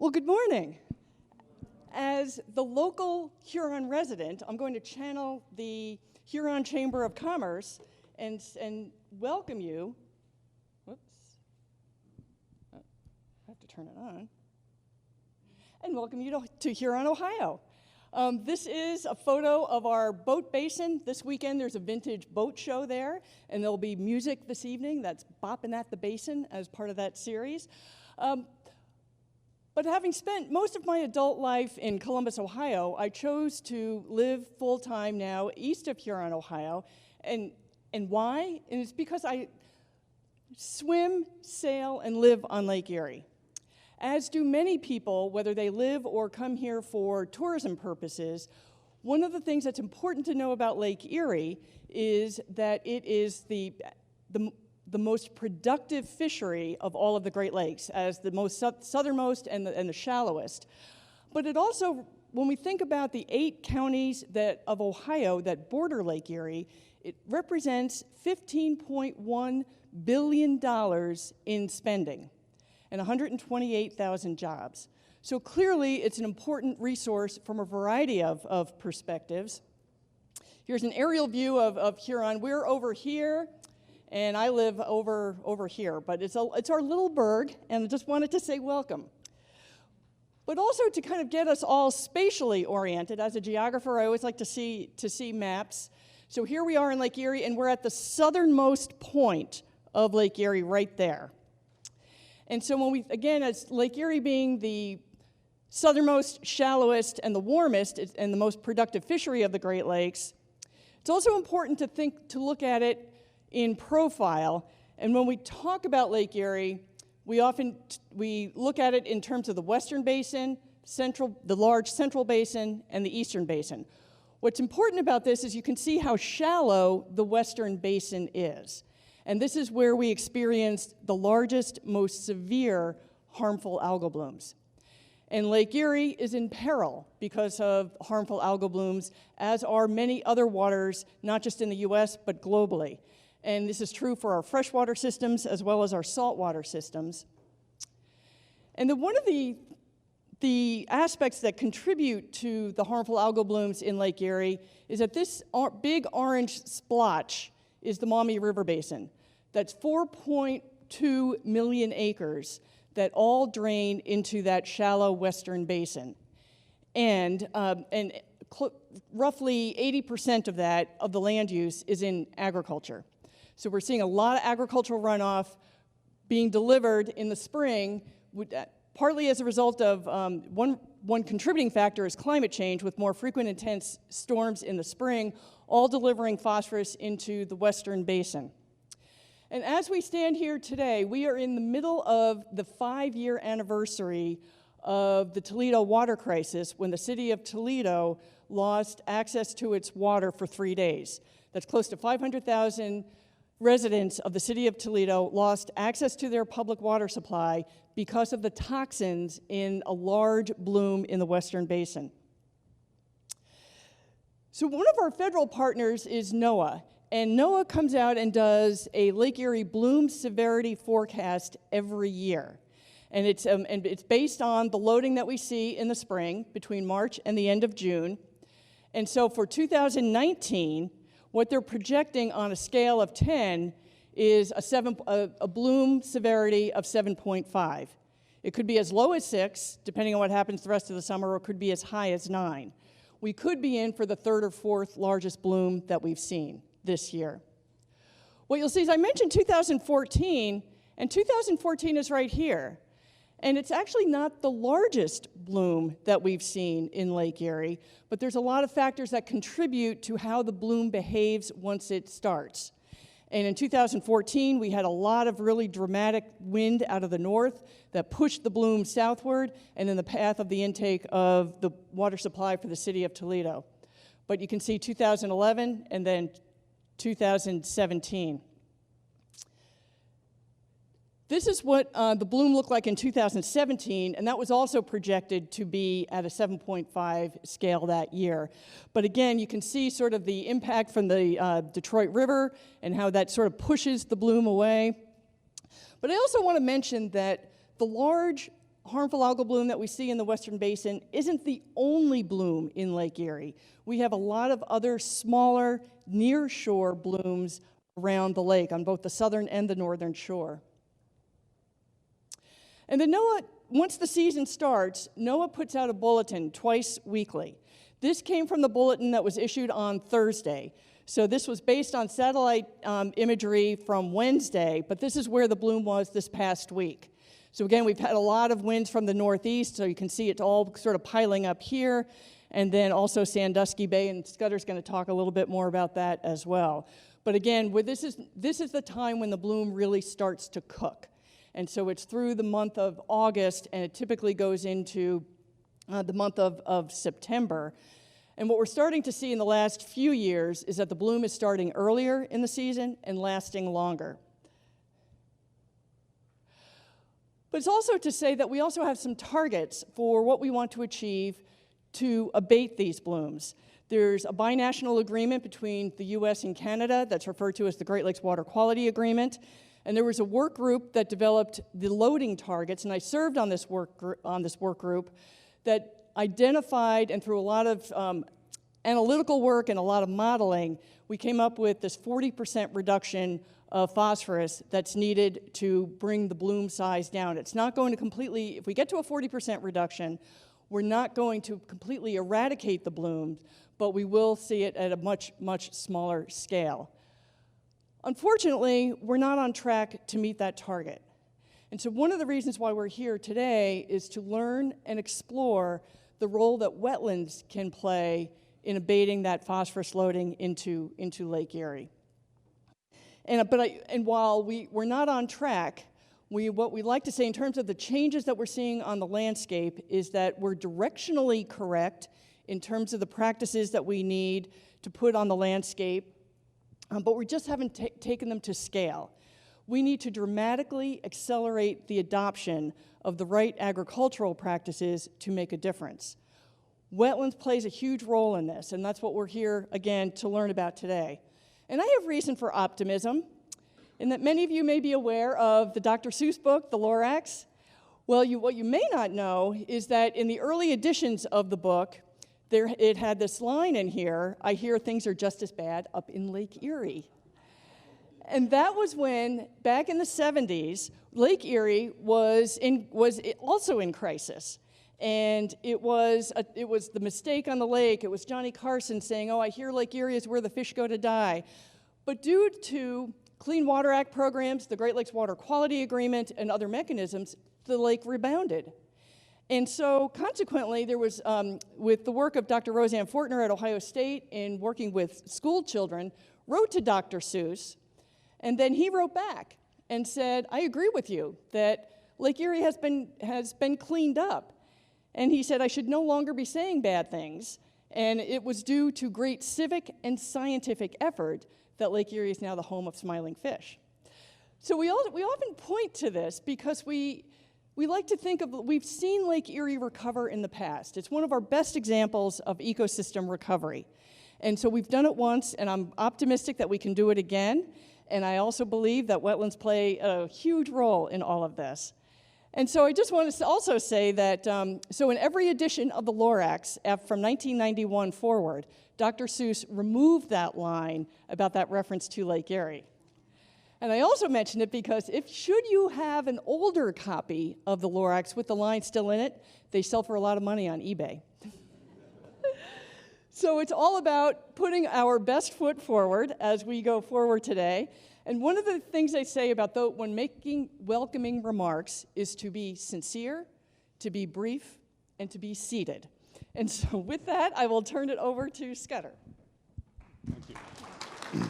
Well, good morning. As the local Huron resident, I'm going to channel the Huron Chamber of Commerce and welcome you. Whoops. I have to turn it on. And welcome you to Huron, Ohio. This is a photo of our boat basin. This weekend there's a vintage boat show there, and there'll be music this evening that's bopping at the basin as part of that series. But having spent most of my adult life in Columbus, Ohio, I chose to live full-time now east of Huron, Ohio. And why? And it's because I swim, sail, and live on Lake Erie. As do many people, whether they live or come here for tourism purposes, one of the things that's important to know about Lake Erie is that it is the most productive fishery of all of the Great Lakes, as the most southernmost and the shallowest. But it also, when we think about the 8 counties of Ohio that border Lake Erie, it represents $15.1 billion in spending and 128,000 jobs. So clearly, it's an important resource from a variety of perspectives. Here's an aerial view of Huron. We're over here, and I live over here, but it's our little burg, and I just wanted to say welcome. But also to kind of get us all spatially oriented. As a geographer, I always like to see maps. So here we are in Lake Erie, and we're at the southernmost point of Lake Erie right there. And so when again, as Lake Erie being the southernmost, shallowest, and the warmest, and the most productive fishery of the Great Lakes, it's also important to look at it in profile. And when we talk about Lake Erie, we look at it in terms of the western basin, the large central basin, and the eastern basin. What's important about this is you can see how shallow the western basin is. And this is where we experienced the largest, most severe harmful algal blooms. And Lake Erie is in peril because of harmful algal blooms, as are many other waters, not just in the US, but globally. And this is true for our freshwater systems as well as our saltwater systems. And then one of the aspects that contribute to the harmful algal blooms in Lake Erie is that this big orange splotch is the Maumee River Basin. That's 4.2 million acres that all drain into that shallow western basin. And roughly 80% of the land use is in agriculture. So we're seeing a lot of agricultural runoff being delivered in the spring, partly as a result of one contributing factor is climate change, with more frequent intense storms in the spring, all delivering phosphorus into the western basin. And as we stand here today, we are in the middle of the 5-year anniversary of the Toledo water crisis, when the city of Toledo lost access to its water for 3 days. That's close to 500,000 residents of the city of Toledo lost access to their public water supply because of the toxins in a large bloom in the western basin. So one of our federal partners is NOAA. And NOAA comes out and does a Lake Erie bloom severity forecast every year. And it's based on the loading that we see in the spring between March and the end of June. And so for 2019, what they're projecting on a scale of 10 is a bloom severity of 7.5. It could be as low as 6, depending on what happens the rest of the summer, or it could be as high as 9. We could be in for the 3rd or 4th largest bloom that we've seen this year. What you'll see is I mentioned 2014, and 2014 is right here. And it's actually not the largest bloom that we've seen in Lake Erie, but there's a lot of factors that contribute to how the bloom behaves once it starts. And in 2014, we had a lot of really dramatic wind out of the north that pushed the bloom southward and in the path of the intake of the water supply for the city of Toledo. But you can see 2011 and then 2017. This is what the bloom looked like in 2017, and that was also projected to be at a 7.5 scale that year. But again, you can see sort of the impact from the Detroit River and how that sort of pushes the bloom away. But I also want to mention that the large harmful algal bloom that we see in the Western Basin isn't the only bloom in Lake Erie. We have a lot of other smaller near-shore blooms around the lake on both the southern and the northern shore. And then NOAA, once the season starts, NOAA puts out a bulletin twice weekly. This came from the bulletin that was issued on Thursday. So this was based on satellite imagery from Wednesday, but this is where the bloom was this past week. So again, we've had a lot of winds from the northeast, so you can see it all sort of piling up here, and then also Sandusky Bay, and Scudder's going to talk a little bit more about that as well. But again, this is the time when the bloom really starts to cook. And so it's through the month of August, and it typically goes into the month of September. And what we're starting to see in the last few years is that the bloom is starting earlier in the season and lasting longer. But it's also to say that we also have some targets for what we want to achieve to abate these blooms. There's a binational agreement between the US and Canada that's referred to as the Great Lakes Water Quality Agreement. And there was a work group that developed the loading targets, and I served on this work group that identified, and through a lot of analytical work and a lot of modeling, we came up with this 40% reduction of phosphorus that's needed to bring the bloom size down. It's not going to completely, if we get to a 40% reduction, we're not going to completely eradicate the bloom, but we will see it at a much, much smaller scale. Unfortunately, we're not on track to meet that target. And so one of the reasons why we're here today is to learn and explore the role that wetlands can play in abating that phosphorus loading into Lake Erie. And while we're not on track, what we like to say in terms of the changes that we're seeing on the landscape is that we're directionally correct in terms of the practices that we need to put on the landscape, but we just haven't taken them to scale. We need to dramatically accelerate the adoption of the right agricultural practices to make a difference. Wetlands plays a huge role in this, and that's what we're here, again, to learn about today. And I have reason for optimism, in that many of you may be aware of the Dr. Seuss book, The Lorax. Well, what you may not know is that in the early editions of the book, it had this line in here, "I hear things are just as bad up in Lake Erie." And that was when, back in the 70s, Lake Erie was also in crisis. And it was the mistake on the lake. It was Johnny Carson saying, "Oh, I hear Lake Erie is where the fish go to die." But due to Clean Water Act programs, the Great Lakes Water Quality Agreement, and other mechanisms, the lake rebounded. And so consequently, there was, with the work of Dr. Roseanne Fortner at Ohio State in working with school children, wrote to Dr. Seuss, and then he wrote back and said, "I agree with you that Lake Erie has been cleaned up." And he said, "I should no longer be saying bad things." And it was due to great civic and scientific effort that Lake Erie is now the home of smiling fish. So we often point to this because we like to think of, we've seen Lake Erie recover in the past. It's one of our best examples of ecosystem recovery. And so we've done it once, and I'm optimistic that we can do it again. And I also believe that wetlands play a huge role in all of this. And so I just want to also say that, so in every edition of the Lorax, from 1991 forward, Dr. Seuss removed that line about that reference to Lake Erie. And I also mentioned it because should you have an older copy of the Lorax with the line still in it, they sell for a lot of money on eBay. So it's all about putting our best foot forward as we go forward today. And one of the things I say about when making welcoming remarks is to be sincere, to be brief, and to be seated. And so with that, I will turn it over to Scudder. Thank you.